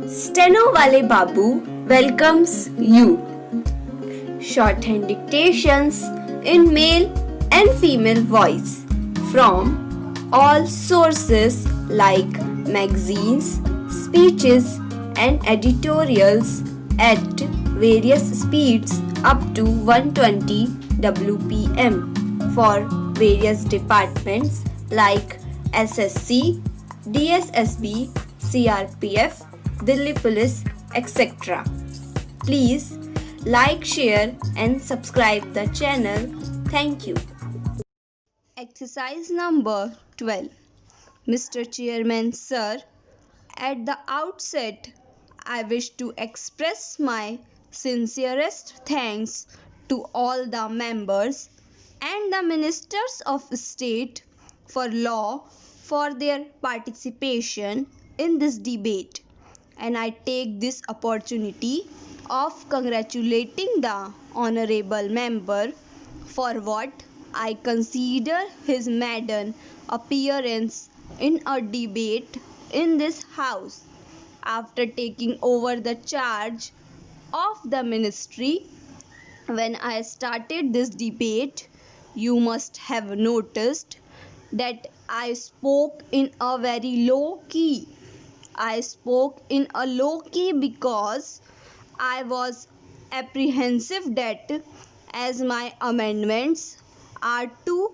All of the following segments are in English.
Steno Wale Babu welcomes you. Shorthand dictations in male and female voice from all sources like magazines, speeches, and editorials at various speeds up to 120 WPM for various departments like SSC, DSSB, CRPF, Delhi Police, etc. Please like, share, and subscribe the channel. Thank you. Exercise number 12. Mr. Chairman, Sir, at the outset, I wish to express my sincerest thanks to all the members and the ministers of state for law for their participation in this debate, and I take this opportunity of congratulating the honorable member for what I consider his maiden appearance in a debate in this house after taking over the charge of the ministry. When I started this debate, you must have noticed that I spoke in a very low key. I spoke in a low key because I was apprehensive that, as my amendments are to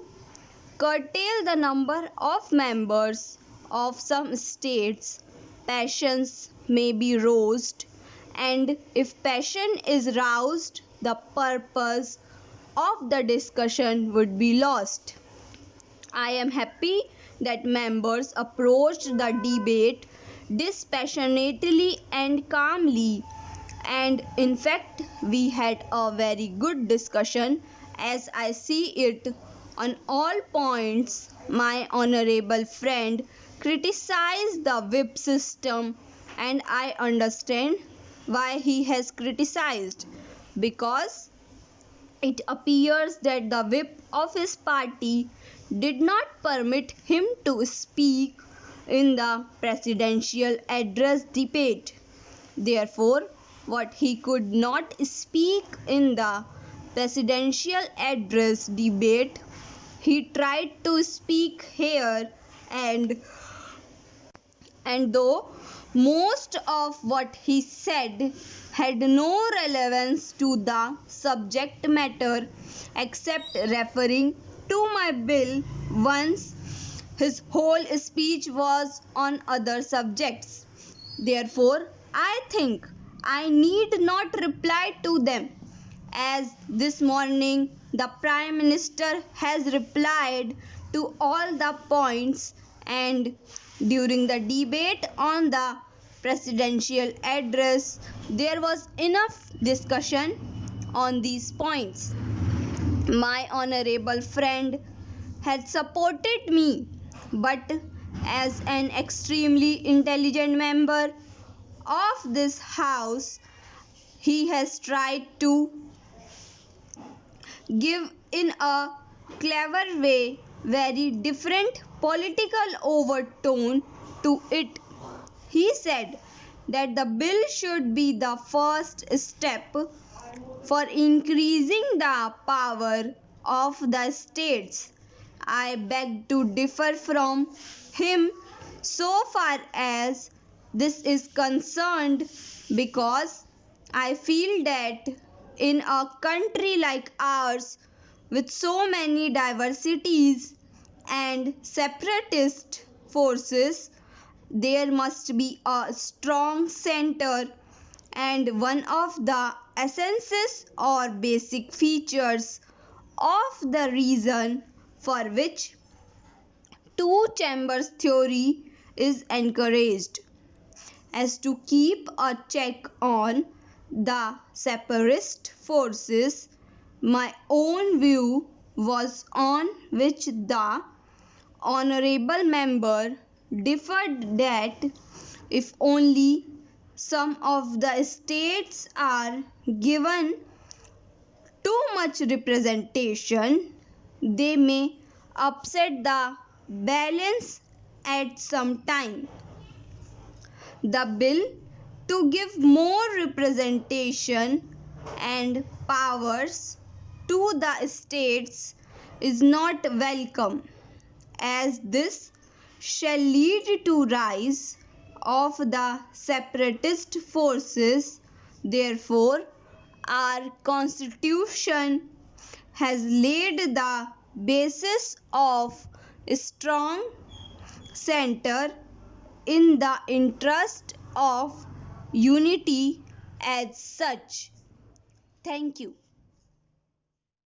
curtail the number of members of some states, passions may be roused, and if passion is roused, the purpose of the discussion would be lost. I am happy that members approached the debate dispassionately and calmly, and in fact, we had a very good discussion as I see it. On all points, my honorable friend criticized the whip system, and I understand why he has criticized, because it appears that the whip of his party did not permit him to speak in the presidential address debate. Therefore, what he could not speak in the presidential address debate, he tried to speak here, and though most of what he said had no relevance to the subject matter except referring to my bill once, his whole speech was on other subjects. Therefore, I think I need not reply to them, as this morning the Prime Minister has replied to all the points, and during the debate on the presidential address there was enough discussion on these points. My honorable friend had supported me, but as an extremely intelligent member of this house, he has tried to give in a clever way very different political overtone to it. He said that the bill should be the first step for increasing the power of the states. I beg to differ from him so far as this is concerned, because I feel that in a country like ours, with so many diversities and separatist forces, there must be a strong center, and one of the essences or basic features of the reason for which two chambers theory is encouraged as to keep a check on the separatist forces. My own view was on which the honorable member differed, that if only some of the states are given too much representation, they may upset the balance at some time. The bill to give more representation and powers to the states is not welcome, as this shall lead to rise of the separatist forces. Therefore, our constitution has laid the basis of a strong center in the interest of unity as such. Thank you.